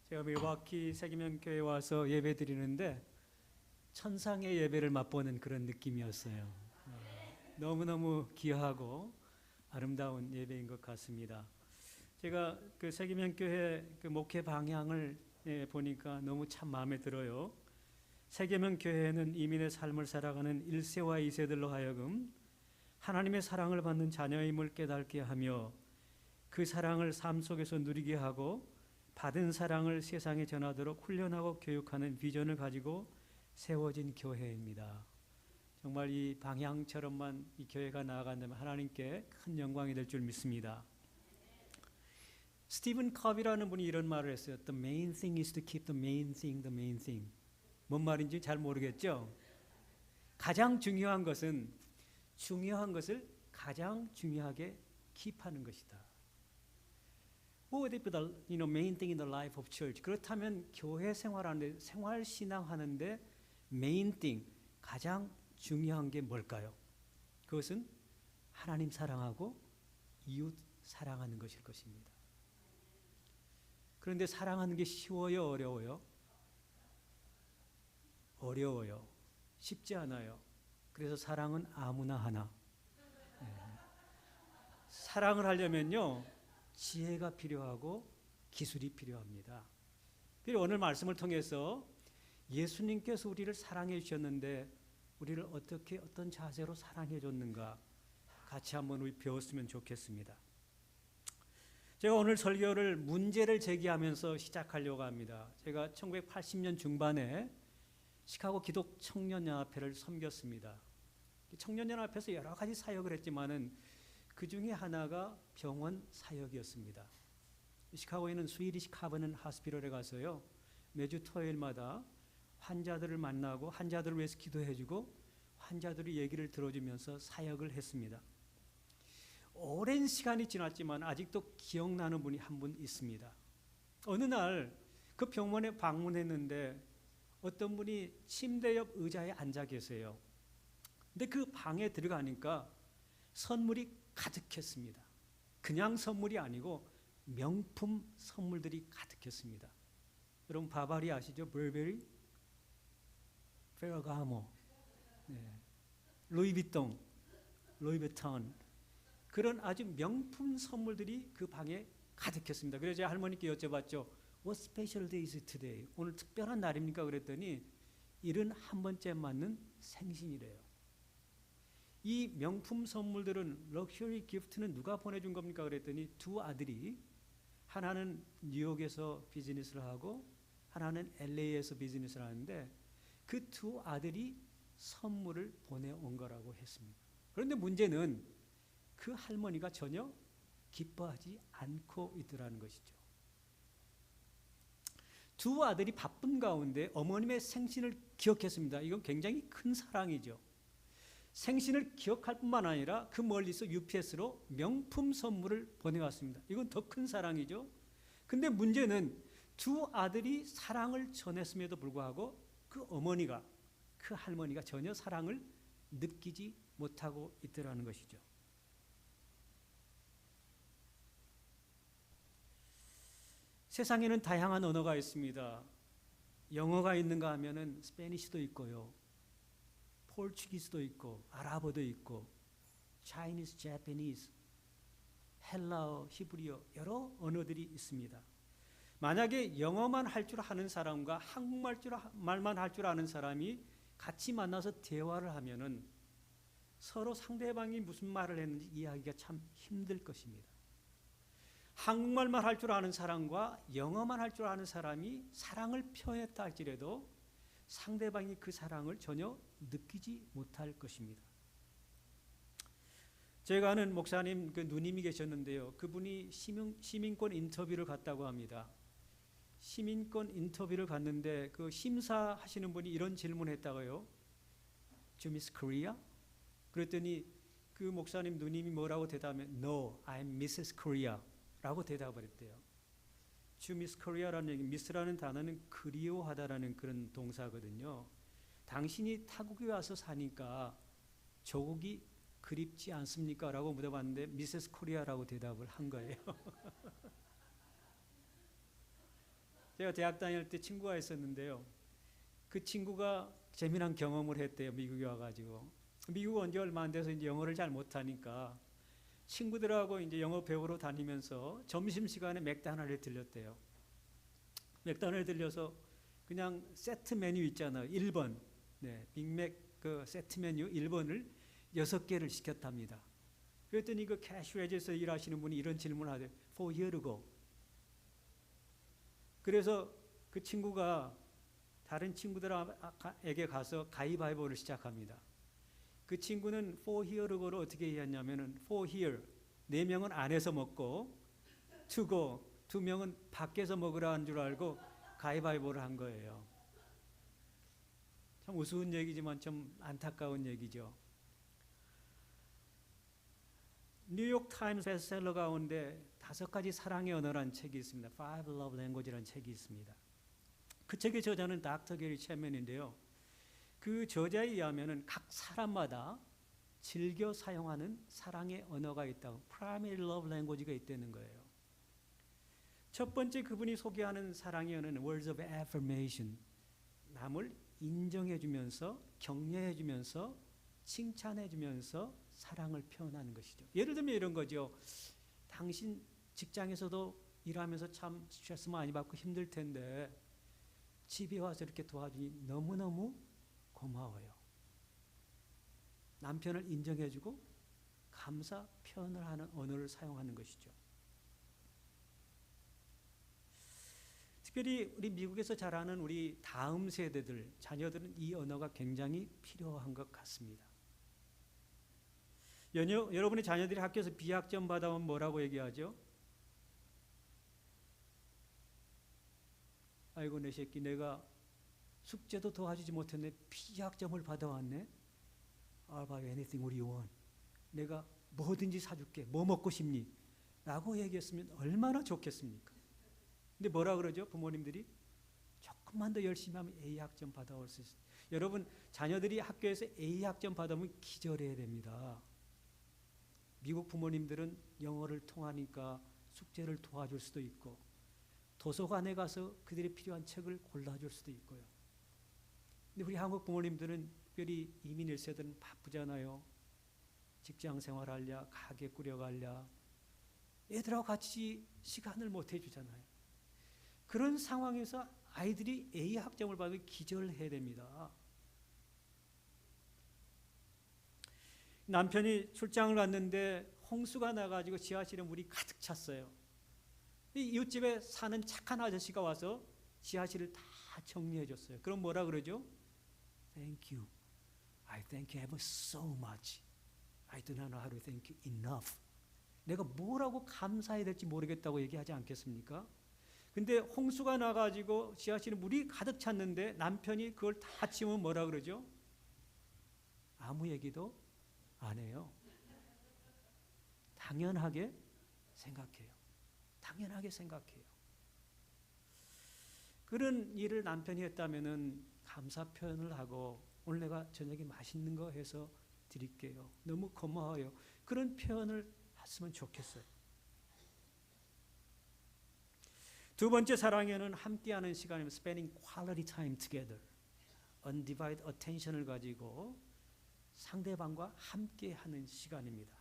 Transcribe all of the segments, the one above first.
제가 밀워키 세기명교회 와서 예배 드리는데 천상의 예배를 맛보는 그런 느낌이었어요. 너무너무 귀하고 아름다운 예배인 것 같습니다. 제가 그 세기명교회 그 목회 방향을 보니까 너무 참 마음에 들어요. 세계명교회는 이민의 삶을 살아가는 1세와 2세들로 하여금 하나님의 사랑을 받는 자녀임을 깨닫게 하며 그 사랑을 삶 속에서 누리게 하고 받은 사랑을 세상에 전하도록 훈련하고 교육하는 비전을 가지고 세워진 교회입니다. 정말 이 방향처럼만 이 교회가 나아간다면 하나님께 큰 영광이 될 줄 믿습니다. 스티븐 컵이라는 분이 이런 말을 했어요. The main thing is to keep the main thing, the main thing. 뭔 말인지 잘 모르겠죠? 가장 중요한 것은 중요한 것을 가장 중요하게 킵하는 것이다. What would be the main thing in the life of church? 그렇다면 교회 생활하는데 생활 신앙하는데 main thing 가장 중요한 게 뭘까요? 그것은 하나님 사랑하고 이웃 사랑하는 것일 것입니다. 그런데 사랑하는 게 쉬워요, 어려워요? 어려워요. 쉽지 않아요. 그래서 사랑은 아무나 하나. 사랑을 하려면요, 지혜가 필요하고 기술이 필요합니다. 그리고 오늘 말씀을 통해서 예수님께서 우리를 사랑해 주셨는데 우리를 어떻게 어떤 자세로 사랑해 줬는가 같이 한번 우리 배웠으면 좋겠습니다. 제가 오늘 설교를 문제를 제기하면서 시작하려고 합니다. 제가 1980년 중반에 시카고 기독 청년연합회를 섬겼습니다. 청년연합회에서 여러 가지 사역을 했지만은 그 중에 하나가 병원 사역이었습니다. 시카고에는 스위디시 카버넌 하스피럴에 가서요, 매주 토요일마다 환자들을 만나고 환자들을 위해서 기도해주고 환자들의 얘기를 들어주면서 사역을 했습니다. 오랜 시간이 지났지만 아직도 기억나는 분이 한 분 있습니다. 어느 날 그 병원에 방문했는데 어떤 분이 침대 옆 의자에 앉아 계세요. 근데 그 방에 들어가니까 선물이 가득했습니다. 그냥 선물이 아니고 명품 선물들이 가득했습니다. 여러분 바바리 아시죠? burberry, 페라가모, 루이비통, 루이비통 그런 아주 명품 선물들이 그 방에 가득했습니다. 그래서 제가 할머니께 여쭤봤죠. What special day is it today? 오늘 특별한 날입니까? 그랬더니 71번째 맞는 생신이래요. 이 명품 선물들은 럭셔리 기프트는 누가 보내준 겁니까? 그랬더니 두 아들이 하나는 뉴욕에서 비즈니스를 하고 하나는 LA에서 비즈니스를 하는데 그 두 아들이 선물을 보내온 거라고 했습니다. 그런데 문제는 그 할머니가 전혀 기뻐하지 않고 있더라는 것이죠. 두 아들이 바쁜 가운데 어머님의 생신을 기억했습니다. 이건 굉장히 큰 사랑이죠. 생신을 기억할 뿐만 아니라 그 멀리서 UPS로 명품 선물을 보내왔습니다. 이건 더 큰 사랑이죠. 근데 문제는 두 아들이 사랑을 전했음에도 불구하고 그 어머니가, 그 할머니가 전혀 사랑을 느끼지 못하고 있더라는 것이죠. 세상에는 다양한 언어가 있습니다. 영어가 있는가 하면은 스페니쉬도 있고요. 포르투기스도 있고 아랍어도 있고 차이니스, 재패니스, 헬라어, 히브리어 여러 언어들이 있습니다. 만약에 영어만 할 줄 아는 사람과 한국말만 할 줄 아는 사람이 같이 만나서 대화를 하면은 서로 상대방이 무슨 말을 했는지 이해하기가 참 힘들 것입니다. 한국말만 할 줄 아는 사람과 영어만 할 줄 아는 사람이 사랑을 표현했다 할지라도 상대방이 그 사랑을 전혀 느끼지 못할 것입니다. 제가 아는 목사님 그 누님이 계셨는데요. 그분이 시민권 인터뷰를 갔다고 합니다. 시민권 인터뷰를 갔는데 그 심사하시는 분이 이런 질문을 했다고요. You miss Korea? 그랬더니 그 목사님 누님이 뭐라고 대답하면 No, I'm Mrs. Korea 라고 대답을 했대요. You miss Korea라는 얘기, miss라는 단어는 그리워하다라는 그런 동사거든요. 당신이 타국에 와서 사니까 조국이 그립지 않습니까? 라고 물어봤는데 Mrs. Korea라고 대답을 한 거예요. 제가 대학 다닐 때 친구가 있었는데요. 그 친구가 재미난 경험을 했대요. 미국에 와가지고. 미국 온 지 얼마 안 돼서 이제 영어를 잘 못하니까 친구들하고 이제 영어 배우러 다니면서 점심시간에 맥도날드에 들렸대요. 맥도날드에 들려서 그냥 세트 메뉴 있잖아요. 1번. 네, 빅맥 그 세트 메뉴 1번을 6개를 시켰답니다. 그랬더니 그 캐시웨지에서 일하시는 분이 이런 질문을 하대요. For here to go. 그래서 그 친구가 다른 친구들에게 가서 가위바위보를 시작합니다. 그 친구는 for here to go를 어떻게 이해했냐면은 for here 4명은 안에서 먹고 to go 2명은 밖에서 먹으라 한 줄 알고 가위바위보를 한 거예요. 참 우스운 얘기지만 좀 안타까운 얘기죠. 뉴욕 타임스 베스트셀러 가운데 5가지 사랑의 언어라는 책이 있습니다. Five Love Language라는 책이 있습니다. 그 책의 저자는 닥터 게리 챕맨인데요. 그 저자에 의하면은 각 사람마다 즐겨 사용하는 사랑의 언어가 있다고, Primary Love Language가 있다는 거예요. 첫 번째 그분이 소개하는 사랑의 언어는 Words of Affirmation, 남을 인정해주면서 격려해주면서 칭찬해주면서 사랑을 표현하는 것이죠. 예를 들면 이런 거죠. 당신 직장에서도 일하면서 참 스트레스 많이 받고 힘들 텐데 집에 와서 이렇게 도와주니 너무너무 고마워요. 남편을 인정해주고 감사 표현을 하는 언어를 사용하는 것이죠. 특별히 우리 미국에서 자라는 우리 다음 세대들, 자녀들은 이 언어가 굉장히 필요한 것 같습니다. 여러분의 자녀들이 학교에서 B학점 받아오면 뭐라고 얘기하죠? 아이고 내 새끼 내가 숙제도 도와주지 못했네. B학점을 받아왔네. I'll buy anything what you want. 내가 뭐든지 사줄게. 뭐 먹고 싶니? 라고 얘기했으면 얼마나 좋겠습니까? 근데 뭐라 그러죠? 부모님들이 조금만 더 열심히 하면 A학점 받아올 수 있어요. 여러분 자녀들이 학교에서 A학점 받아오면 기절해야 됩니다. 미국 부모님들은 영어를 통하니까 숙제를 도와줄 수도 있고 도서관에 가서 그들이 필요한 책을 골라줄 수도 있고요. 근데 우리 한국 부모님들은 특별히 이민 1세들은 바쁘잖아요. 직장 생활하랴, 가게 꾸려가랴, 애들하고 같이 시간을 못 해주잖아요. 그런 상황에서 아이들이 A 학점을 받으면 기절해야 됩니다. 남편이 출장을 갔는데 홍수가 나가지고 지하실에 물이 가득 찼어요. 이웃집에 사는 착한 아저씨가 와서 지하실을 다 정리해 줬어요. 그럼 뭐라 그러죠? Thank you. I thank you ever so much. I do not know how to thank you enough. 내가 뭐라고 감사해야 될지 모르겠다고 얘기하지 않겠습니까? 근데 홍수가 나가지고 지하실에 물이 가득 찼는데 남편이 그걸 다 치우면 뭐라 그러죠? 아무 얘기도 안 해요. 당연하게 생각해요. 당연하게 생각해요. 그런 일을 남편이 했다면은 감사 표현을 하고 오늘 내가 저녁에 맛있는 거 해서 드릴게요. 너무 고마워요. 그런 표현을 했으면 좋겠어요. 두 번째 사랑에는 함께하는 시간이면 spending quality time together, undivided attention을 가지고 상대방과 함께하는 시간입니다.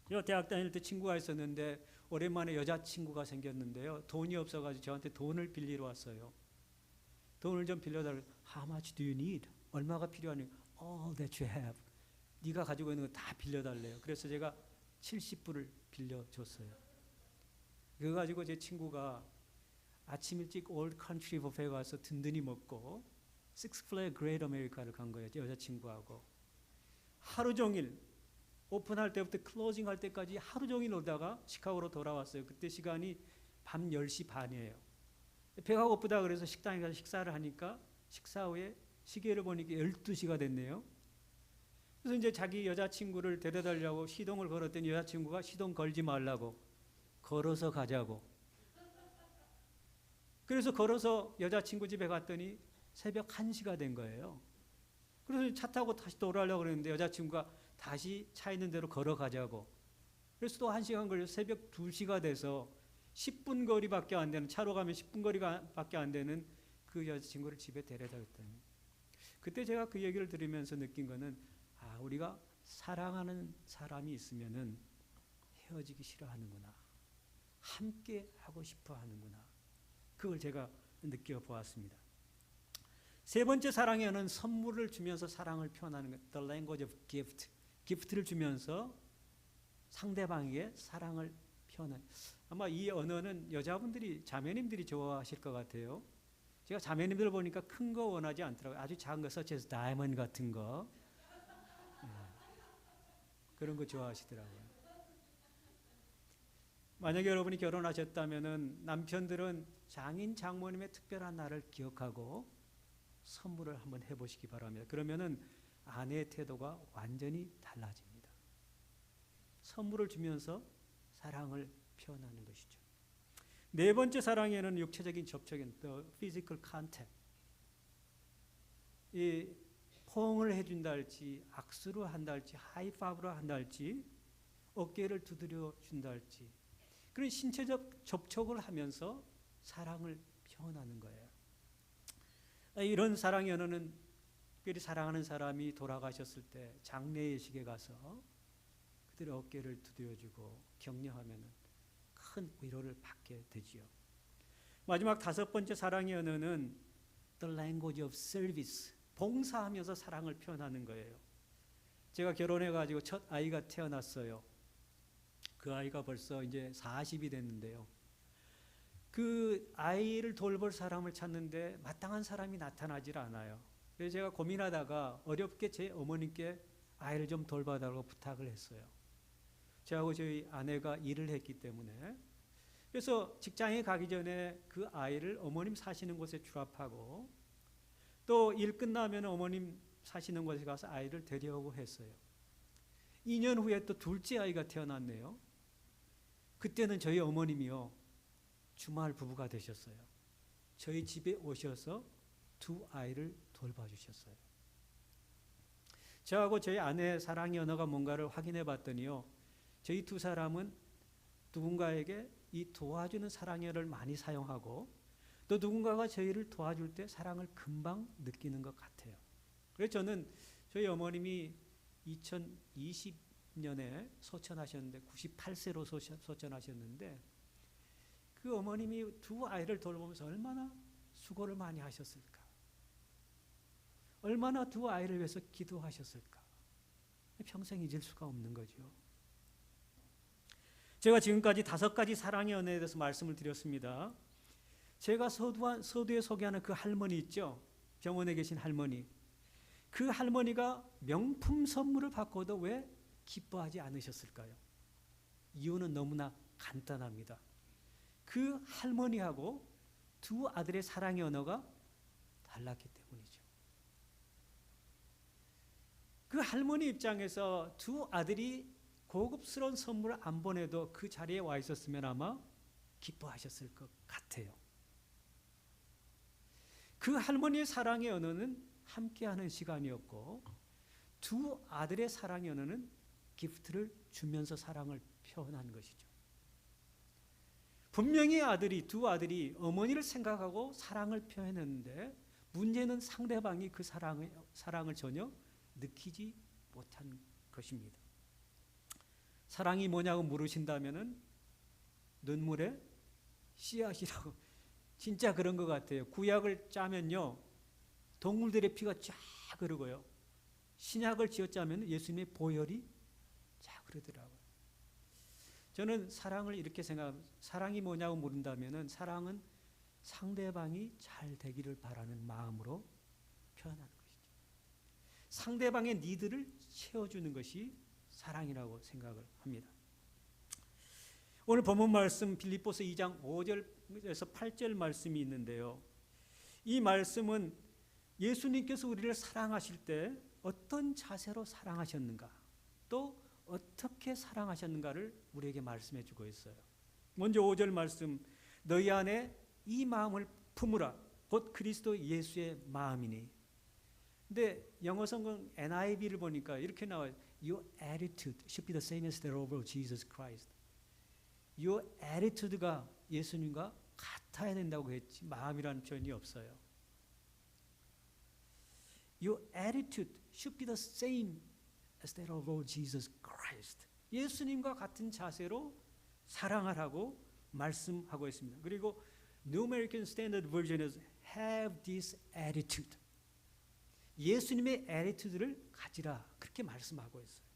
제가 대학 다닐 때 친구가 있었는데 오랜만에 여자친구가 생겼는데요. 돈이 없어가지고 저한테 돈을 빌리러 왔어요. 돈을 좀 빌려달라고. How much do you need? 얼마가 필요하니? All that you have. 네가 가지고 있는 거 다 빌려달래요. 그래서 제가 70불을 빌려줬어요. 그거 가지고 제 친구가 아침 일찍 Old Country 뷔페에 가서 든든히 먹고 Six Flags Great America를 간 거예요. 여자친구하고. 하루 종일 오픈할 때부터 클로징 할 때까지 하루 종일 오다가 시카고로 돌아왔어요. 그때 시간이 밤 10시 반이에요. 배가 고프다 그래서 식당에 가서 식사를 하니까 식사 후에 시계를 보니까 12시가 됐네요. 그래서 이제 자기 여자친구를 데려다려고 시동을 걸었더니 여자친구가 시동 걸지 말라고 걸어서 가자고. 그래서 걸어서 여자친구 집에 갔더니 새벽 1시가 된 거예요. 그래서 차 타고 다시 돌아오려고 그랬는데 여자친구가 다시 차 있는 대로 걸어가자고. 그래서 또 1시간 걸려서 새벽 2시가 돼서 10분 거리밖에 안 되는, 차로 가면 10분 거리밖에 안 되는 그 여자친구를 집에 데려다 줬다는. 그때 제가 그 얘기를 들으면서 느낀 거는, 우리가 사랑하는 사람이 있으면은 헤어지기 싫어하는구나, 함께 하고 싶어 하는구나, 그걸 제가 느껴보았습니다. 세 번째 사랑에는 선물을 주면서 사랑을 표현하는 것, the language of gift. 기프트를 주면서 상대방에게 사랑을 표현하는. 아마 이 언어는 여자분들이, 자매님들이 좋아하실 것 같아요. 제가 자매님들 보니까 큰 거 원하지 않더라고요. 아주 작은 거, such as diamond 같은 거, 그런 거 좋아하시더라고요. 만약에 여러분이 결혼하셨다면은 남편들은 장인 장모님의 특별한 날을 기억하고 선물을 한번 해보시기 바랍니다. 그러면은 아내의 태도가 완전히 달라집니다. 선물을 주면서 사랑을 표현하는 것이죠. 네 번째 사랑에는 육체적인 접촉인 the physical contact. 이 포옹을 해준다 할지, 악수를 한다 할지, 하이파이브를 한다 할지, 어깨를 두드려 준다 할지, 그런 신체적 접촉을 하면서 사랑을 표현하는 거예요. 이런 사랑의 언어는 특별히 사랑하는 사람이 돌아가셨을 때 장례의식에 가서 그들의 어깨를 두드려주고 격려하면 큰 위로를 받게 되지요. 마지막 다섯 번째 사랑의 언어는 the language of service. 봉사하면서 사랑을 표현하는 거예요. 제가 결혼해가지고 첫 아이가 태어났어요. 그 아이가 벌써 이제 40이 됐는데요. 그 아이를 돌볼 사람을 찾는데 마땅한 사람이 나타나질 않아요. 그래서 제가 고민하다가 어렵게 제 어머님께 아이를 좀 돌봐달라고 부탁을 했어요. 저하고 저희 아내가 일을 했기 때문에. 그래서 직장에 가기 전에 그 아이를 어머님 사시는 곳에 출합하고 또 일 끝나면 어머님 사시는 곳에 가서 아이를 데려오고 했어요. 2년 후에 또 둘째 아이가 태어났네요. 그때는 저희 어머님이요, 주말 부부가 되셨어요. 저희 집에 오셔서 두 아이를 돌봐주셨어요. 저하고 저희 아내의 사랑의 언어가 뭔가를 확인해 봤더니요, 저희 두 사람은 누군가에게 이 도와주는 사랑의 언어를 많이 사용하고 또 누군가가 저희를 도와줄 때 사랑을 금방 느끼는 것 같아요. 그래서 저는 저희 어머님이 2020년에 소천하셨는데 98세로 소천하셨는데 그 어머님이 두 아이를 돌보면서 얼마나 수고를 많이 하셨을까, 얼마나 두 아이를 위해서 기도하셨을까, 평생 잊을 수가 없는 거죠. 제가 지금까지 5가지 사랑의 언어에 대해서 말씀을 드렸습니다. 제가 서두에 소개하는 그 할머니 있죠, 병원에 계신 할머니. 그 할머니가 명품 선물을 받고도 왜 기뻐하지 않으셨을까요? 이유는 너무나 간단합니다. 그 할머니하고 두 아들의 사랑의 언어가 달랐기 때문이죠. 그 할머니 입장에서 두 아들이 고급스러운 선물을 안 보내도 그 자리에 와 있었으면 아마 기뻐하셨을 것 같아요. 그 할머니의 사랑의 언어는 함께하는 시간이었고 두 아들의 사랑의 언어는 기프트를 주면서 사랑을 표현한 것이죠. 분명히 두 아들이 어머니를 생각하고 사랑을 표현했는데 문제는 상대방이 그 사랑을 전혀 느끼지 못한 것입니다. 사랑이 뭐냐고 물으신다면은 눈물의 씨앗이라고. 진짜 그런 것 같아요. 구약을 짜면요, 동물들의 피가 쫙 흐르고요, 신약을 쥐어짜면 예수님의 보혈이 쫙 흐르더라고요. 저는 사랑을 이렇게 생각합니다. 사랑이 뭐냐고 물은다면은 사랑은 상대방이 잘 되기를 바라는 마음으로 표현하는 것이죠. 상대방의 니드를 채워주는 것이 사랑이라고 생각을 합니다. 오늘 본문 말씀 빌립보서 2장 5절에서 8절 말씀이 있는데요. 이 말씀은 예수님께서 우리를 사랑하실 때 어떤 자세로 사랑하셨는가, 또 어떻게 사랑하셨는가를 우리에게 말씀해 주고 있어요. 먼저 5절 말씀, 너희 안에 이 마음을 품으라, 곧 그리스도 예수의 마음이니. 근데 영어 성경 NIV를 보니까 이렇게 나와요. Your attitude should be the same as that of Jesus Christ. Your attitude가 예수님과 같아야 된다고 했지 마음이라는 표현이 없어요. Your attitude should be the same as that of Lord Jesus Christ. 예수님과 같은 자세로 사랑하라고 말씀하고 있습니다. 그리고 New American Standard Version에서 have this attitude. 예수님의 attitude를 가지라 그렇게 말씀하고 있어요.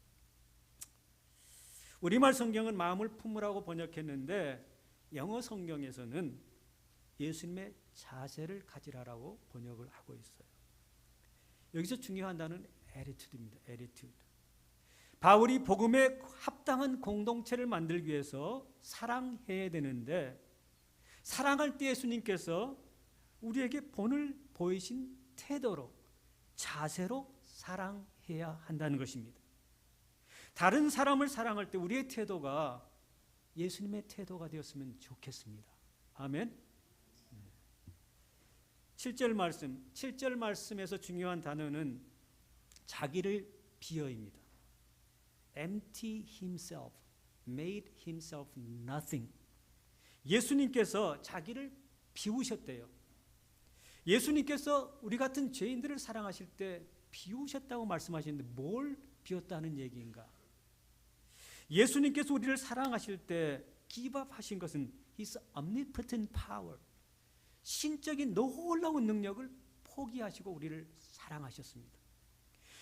우리말 성경은 마음을 품으라고 번역했는데 영어 성경에서는 예수님의 자세를 가지라라고 번역을 하고 있어요. 여기서 중요한 단어는 attitude입니다. attitude. 바울이 복음에 합당한 공동체를 만들기 위해서 사랑해야 되는데 사랑할 때 예수님께서 우리에게 본을 보이신 태도로 자세로 사랑해야 한다는 것입니다. 다른 사람을 사랑할 때 우리의 태도가 예수님의 태도가 되었으면 좋겠습니다. 아멘. 7절 말씀에서 중요한 단어는 자기를 비어입니다. Empty himself, made himself nothing. 예수님께서 자기를 비우셨대요. 예수님께서 우리 같은 죄인들을 사랑하실 때 비우셨다고 말씀하시는데 뭘 비웠다는 얘기인가? 예수님께서 우리를 사랑하실 때 give up 하신 것은 His omnipotent power, 신적인 놀라운 능력을 포기하시고 우리를 사랑하셨습니다.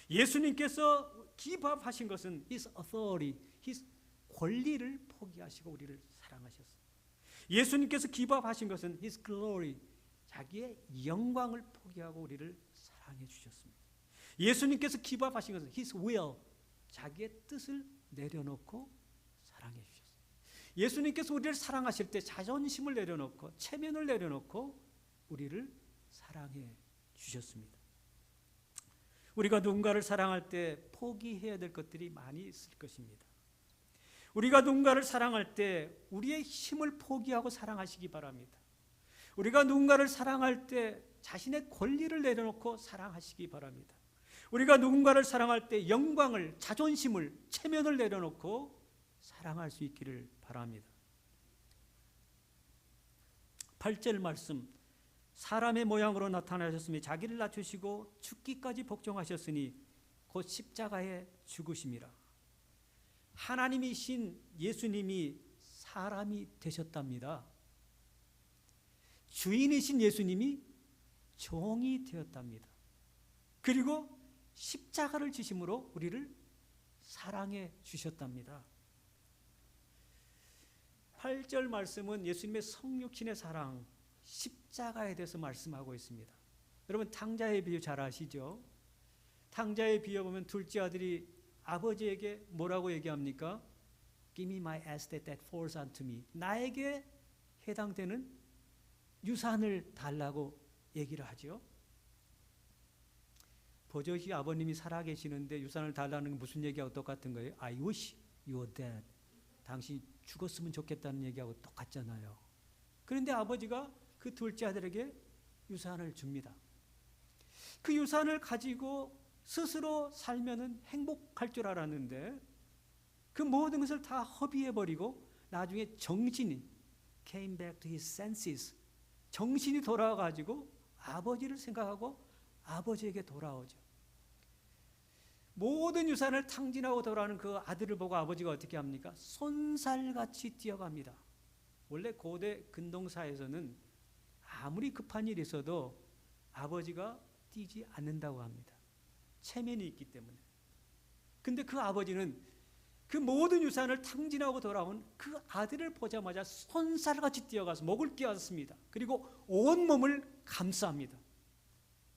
예수님께서 give up 하신 것은 His authority, His 권리를 포기하시고 우리를 사랑하셨습니다. 예수님께서 give up 하신 것은 His glory, 자기의 영광을 포기하고 우리를 사랑해 주셨습니다. 예수님께서 give up 하신 것은 His will, 자기의 뜻을 내려놓고 사랑해 주셨습니다. 예수님께서 우리를 사랑하실 때 자존심을 내려놓고 체면을 내려놓고 우리를 사랑해 주셨습니다. 우리가 누군가를 사랑할 때 포기해야 될 것들이 많이 있을 것입니다. 우리가 누군가를 사랑할 때 우리의 힘을 포기하고 사랑하시기 바랍니다. 우리가 누군가를 사랑할 때 자신의 권리를 내려놓고 사랑하시기 바랍니다. 우리가 누군가를 사랑할 때 영광을, 자존심을, 체면을 내려놓고 사랑할 수 있기를 바랍니다. 8절 말씀, 사람의 모양으로 나타나셨으며 자기를 낮추시고 죽기까지 복종하셨으니 곧 십자가에 죽으심이라. 하나님이신 예수님이 사람이 되셨답니다. 주인이신 예수님이 종이 되었답니다. 그리고 십자가를 지심으로 우리를 사랑해 주셨답니다. 8절 말씀은 예수님의 성육신의 사랑, 십자가에 대해서 말씀하고 있습니다. 여러분 탕자의 비유 잘 아시죠? 탕자의 비유 보면 둘째 아들이 아버지에게 뭐라고 얘기합니까? Give me my estate that falls unto me. 나에게 해당되는 유산을 달라고 얘기를 하죠. 버젓이 아버님이 살아계시는데 유산을 달라는 건 무슨 얘기하고 똑같은 거예요? I wish you were dead. 당신이 죽었으면 좋겠다는 얘기하고 똑같잖아요. 그런데 아버지가 그 둘째 아들에게 유산을 줍니다. 그 유산을 가지고 스스로 살면은 행복할 줄 알았는데 그 모든 것을 다 허비해버리고 나중에 정신이 came back to his senses, 정신이 돌아와가지고 아버지를 생각하고 아버지에게 돌아오죠. 모든 유산을 탕진하고 돌아오는 그 아들을 보고 아버지가 어떻게 합니까? 손살같이 뛰어갑니다. 원래 고대 근동사에서는 아무리 급한 일이 있어도 아버지가 뛰지 않는다고 합니다. 체면이 있기 때문에. 근데 그 아버지는 그 모든 유산을 탕진하고 돌아온 그 아들을 보자마자 손살같이 뛰어가서 목을 끼얹습니다. 그리고 온몸을 감싸합니다.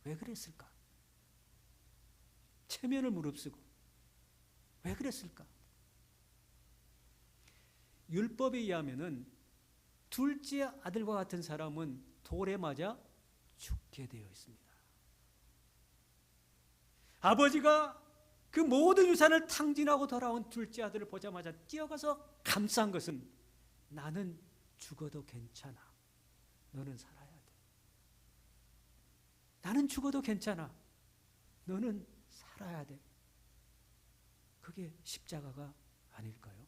왜 그랬을까? 체면을 무릅쓰고 왜 그랬을까? 율법에 의하면은 둘째 아들과 같은 사람은 돌에 맞아 죽게 되어 있습니다. 아버지가 그 모든 유산을 탕진하고 돌아온 둘째 아들을 보자마자 뛰어가서 감싼 것은 나는 죽어도 괜찮아. 너는 살아야 돼. 나는 죽어도 괜찮아. 너는 살아야 돼. 그게 십자가가 아닐까요?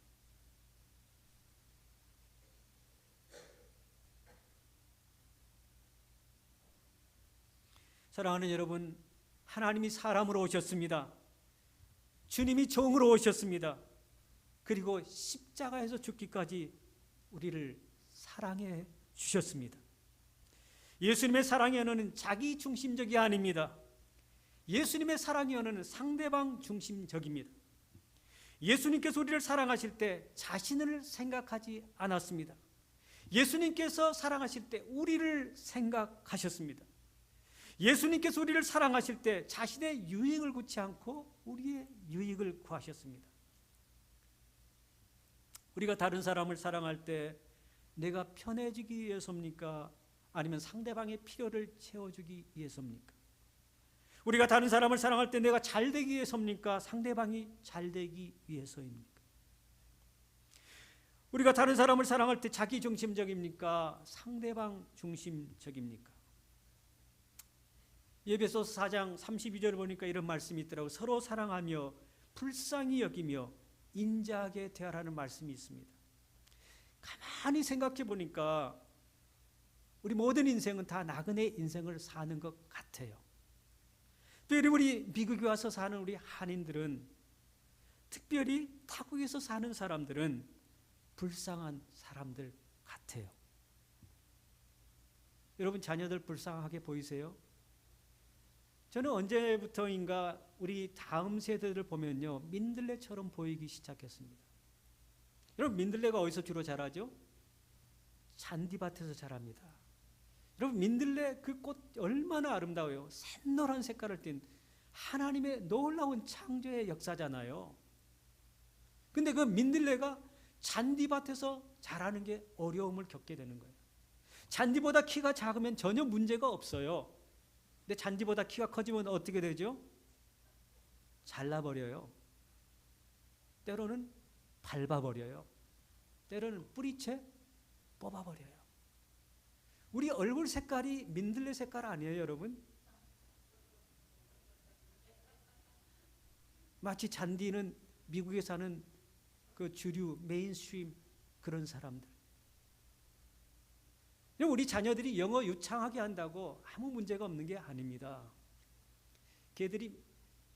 사랑하는 여러분, 하나님이 사람으로 오셨습니다. 주님이 종으로 오셨습니다. 그리고 십자가에서 죽기까지 우리를 사랑해 주셨습니다. 예수님의 사랑의 언어는 자기 중심적이 아닙니다. 예수님의 사랑의 언어는 상대방 중심적입니다. 예수님께서 우리를 사랑하실 때 자신을 생각하지 않았습니다. 예수님께서 사랑하실 때 우리를 생각하셨습니다. 예수님께서 우리를 사랑하실 때 자신의 유익을 구치 않고 우리의 유익을 구하셨습니다. 우리가 다른 사람을 사랑할 때 내가 편해지기 위해서입니까? 아니면 상대방의 필요를 채워주기 위해서입니까? 우리가 다른 사람을 사랑할 때 내가 잘 되기 위해서입니까? 상대방이 잘 되기 위해서입니까? 우리가 다른 사람을 사랑할 때 자기 중심적입니까? 상대방 중심적입니까? 에베소서 4장 32절을 보니까 이런 말씀이 있더라고요. 서로 사랑하며 불쌍히 여기며 인자하게 대하라는 말씀이 있습니다. 가만히 생각해 보니까 우리 모든 인생은 다 나그네 인생을 사는 것 같아요. 특별히 우리 미국에 와서 사는 우리 한인들은, 특별히 타국에서 사는 사람들은 불쌍한 사람들 같아요. 여러분 자녀들 불쌍하게 보이세요? 저는 언제부터인가 우리 다음 세대들을 보면요, 민들레처럼 보이기 시작했습니다. 여러분 민들레가 어디서 주로 자라죠? 잔디밭에서 자랍니다. 여러분 민들레 그 꽃 얼마나 아름다워요. 샛노란 색깔을 띤 하나님의 놀라운 창조의 역사잖아요. 근데 그 민들레가 잔디밭에서 자라는 게 어려움을 겪게 되는 거예요. 잔디보다 키가 작으면 전혀 문제가 없어요. 근데 잔디보다 키가 커지면 어떻게 되죠? 잘라버려요. 때로는 밟아버려요. 때로는 뿌리채 뽑아버려요. 우리 얼굴 색깔이 민들레 색깔 아니에요, 여러분? 마치 잔디는 미국에 사는 그 주류 메인스트림 그런 사람들. 우리 자녀들이 영어 유창하게 한다고 아무 문제가 없는 게 아닙니다. 걔들이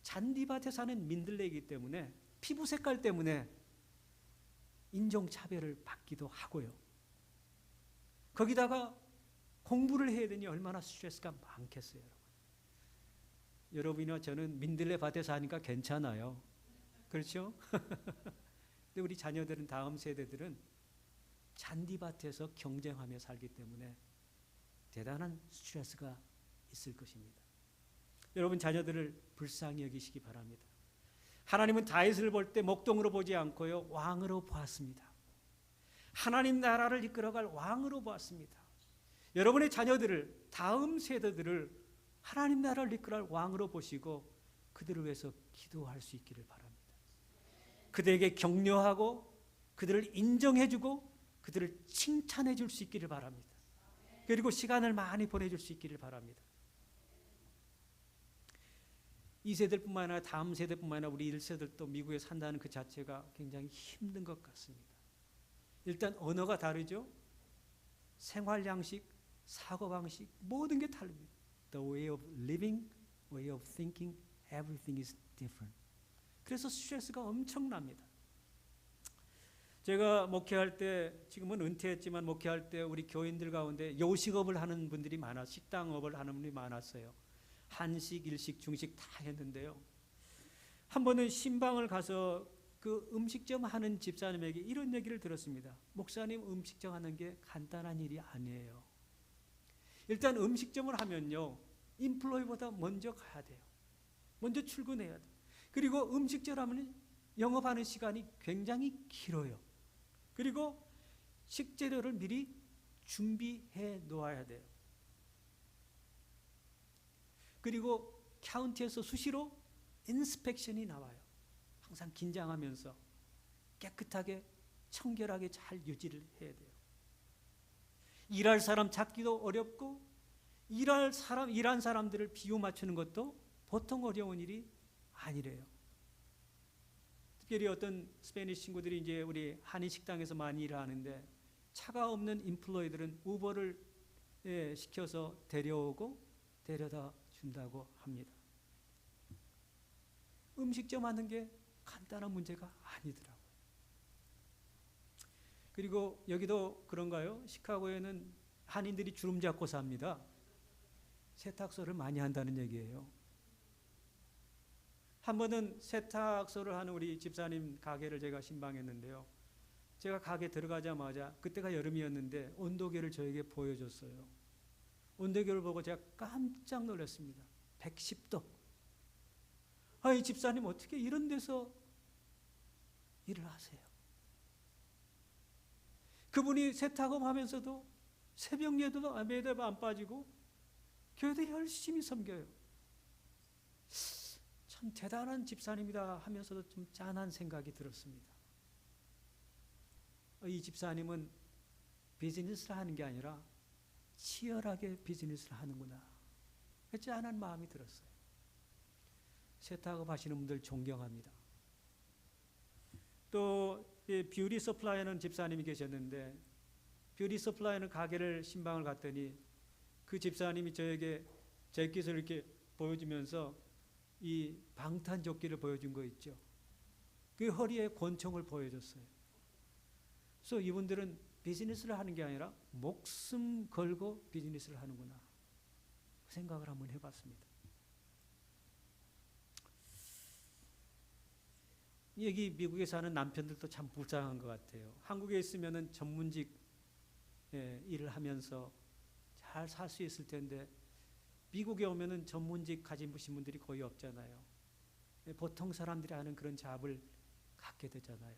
잔디밭에 사는 민들레이기 때문에 피부 색깔 때문에 인종차별을 받기도 하고요. 거기다가 공부를 해야 되니 얼마나 스트레스가 많겠어요. 여러분이나 저는 민들레 밭에 사니까 괜찮아요. 그렇죠? 근데 우리 자녀들은, 다음 세대들은 잔디밭에서 경쟁하며 살기 때문에 대단한 스트레스가 있을 것입니다. 여러분 자녀들을 불쌍히 여기시기 바랍니다. 하나님은 다윗을 볼 때 목동으로 보지 않고요, 왕으로 보았습니다. 하나님 나라를 이끌어갈 왕으로 보았습니다. 여러분의 자녀들을, 다음 세대들을 하나님 나라를 이끌어갈 왕으로 보시고 그들을 위해서 기도할 수 있기를 바랍니다. 그들에게 격려하고 그들을 인정해주고 그들을 칭찬해 줄 수 있기를 바랍니다. 그리고 시간을 많이 보내줄 수 있기를 바랍니다. 이 세대뿐만 아니라 다음 세대뿐만 아니라 우리 1세들도 미국에 산다는 그 자체가 굉장히 힘든 것 같습니다. 일단 언어가 다르죠. 생활 양식, 사고방식 모든 게 다릅니다. The way of living, way of thinking, everything is different. 그래서 스트레스가 엄청납니다. 제가 목회할 때, 지금은 은퇴했지만 목회할 때 우리 교인들 가운데 요식업을 하는 분들이 많아, 식당업을 하는 분들이 많았어요. 한식, 일식, 중식 다 했는데요. 한 번은 신방을 가서 그 음식점 하는 집사님에게 이런 얘기를 들었습니다. 목사님, 음식점 하는 게 간단한 일이 아니에요. 일단 음식점을 하면요, 인플로이보다 먼저 가야 돼요. 먼저 출근해야 돼요. 그리고 음식점 하면 영업하는 시간이 굉장히 길어요. 그리고 식재료를 미리 준비해 놓아야 돼요. 그리고 카운티에서 수시로 인스펙션이 나와요. 항상 긴장하면서 깨끗하게 청결하게 잘 유지를 해야 돼요. 일할 사람 찾기도 어렵고 일한 사람들을 비유 맞추는 것도 보통 어려운 일이 아니래요. 특별히 어떤 스페니시 친구들이 이제 우리 한인 식당에서 많이 일을 하는데 차가 없는 인플로이들은 우버를 시켜서 데려오고 데려다 준다고 합니다. 음식점 하는 게 간단한 문제가 아니더라고요. 그리고 여기도 그런가요? 시카고에는 한인들이 주름 잡고 삽니다. 세탁소를 많이 한다는 얘기예요. 한 번은 세탁소를 하는 우리 집사님 가게를 제가 신방했는데요. 제가 가게 들어가자마자 그때가 여름이었는데 온도계를 저에게 보여줬어요. 온도계를 보고 제가 깜짝 놀랐습니다. 110도. 이 집사님 어떻게 이런 데서 일을 하세요? 그분이 세탁업 하면서도 새벽 예배도 안 빠지고 교회도 열심히 섬겨요. 참 대단한 집사님이다 하면서도 좀 짠한 생각이 들었습니다. 이 집사님은 비즈니스를 하는 게 아니라 치열하게 비즈니스를 하는구나. 짠한 마음이 들었어요. 세탁업 하시는 분들 존경합니다. 또 뷰티 서플라이하는 집사님이 계셨는데 뷰티 서플라이하는 가게를 신방을 갔더니 그 집사님이 저에게 제 기술을 이렇게 보여주면서 이 방탄조끼를 보여준 거 있죠. 그 허리에 권총을 보여줬어요. 그래서 이분들은 비즈니스를 하는 게 아니라 목숨 걸고 비즈니스를 하는구나. 그 생각을 한번 해봤습니다. 여기 미국에 사는 남편들도 참 불쌍한 것 같아요. 한국에 있으면은 전문직 일을 하면서 잘 살 수 있을 텐데 미국에 오면은 전문직 가진 분들이 거의 없잖아요. 보통 사람들이 하는 그런 잡을 갖게 되잖아요.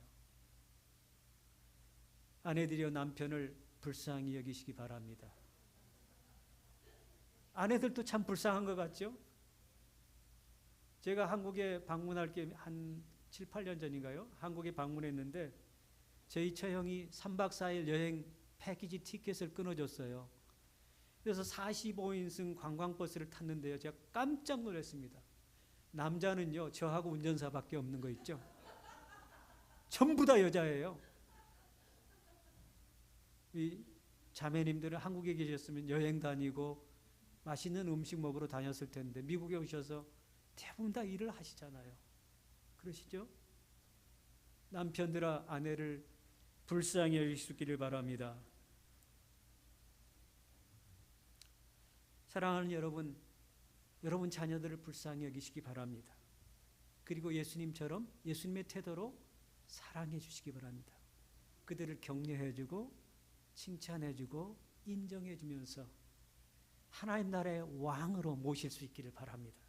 아내들이여 남편을 불쌍히 여기시기 바랍니다. 아내들도 참 불쌍한 것 같죠? 제가 한국에 방문할 게 한 7, 8년 전인가요? 한국에 방문했는데 저희 처형이 3박 4일 여행 패키지 티켓을 끊어줬어요. 그래서 45인승 관광버스를 탔는데요. 제가 깜짝 놀랐습니다. 남자는요, 저하고 운전사밖에 없는 거 있죠? 전부 다 여자예요. 이 자매님들은 한국에 계셨으면 여행 다니고 맛있는 음식 먹으러 다녔을 텐데 미국에 오셔서 대부분 다 일을 하시잖아요. 그러시죠? 남편들아 아내를 불쌍히 여기시기를 바랍니다. 사랑하는 여러분, 여러분 자녀들을 불쌍히 여기시기 바랍니다. 그리고 예수님처럼 예수님의 태도로 사랑해 주시기 바랍니다. 그들을 격려해주고 칭찬해주고 인정해주면서 하나님 나라의 왕으로 모실 수 있기를 바랍니다.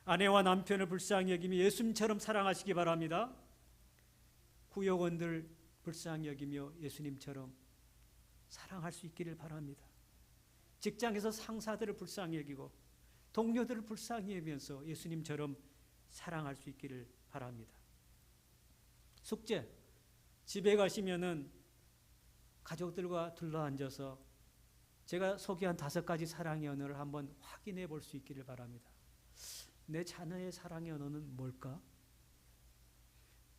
아내와 남편을 불쌍히 여기며 예수님처럼 사랑하시기 바랍니다. 구역원들 불쌍히 여기며 예수님처럼 사랑할 수 있기를 바랍니다. 직장에서 상사들을 불쌍히 여기고 동료들을 불쌍히 여기면서 예수님처럼 사랑할 수 있기를 바랍니다. 숙제, 집에 가시면은 가족들과 둘러앉아서 제가 소개한 5가지 사랑의 언어를 한번 확인해 볼 수 있기를 바랍니다. 내 자녀의 사랑의 언어는 뭘까?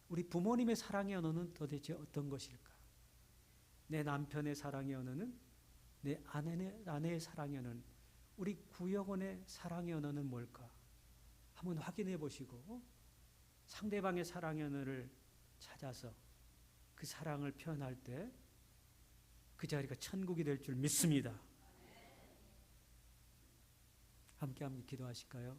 우리 부모님의 사랑의 언어는 도대체 어떤 것일까? 내 남편의 사랑의 언어는, 내 아내의 사랑의 언어는, 우리 구역원의 사랑의 언어는 뭘까? 한번 확인해 보시고 상대방의 사랑의 언어를 찾아서 그 사랑을 표현할 때 그 자리가 천국이 될 줄 믿습니다. 함께 한번 기도하실까요?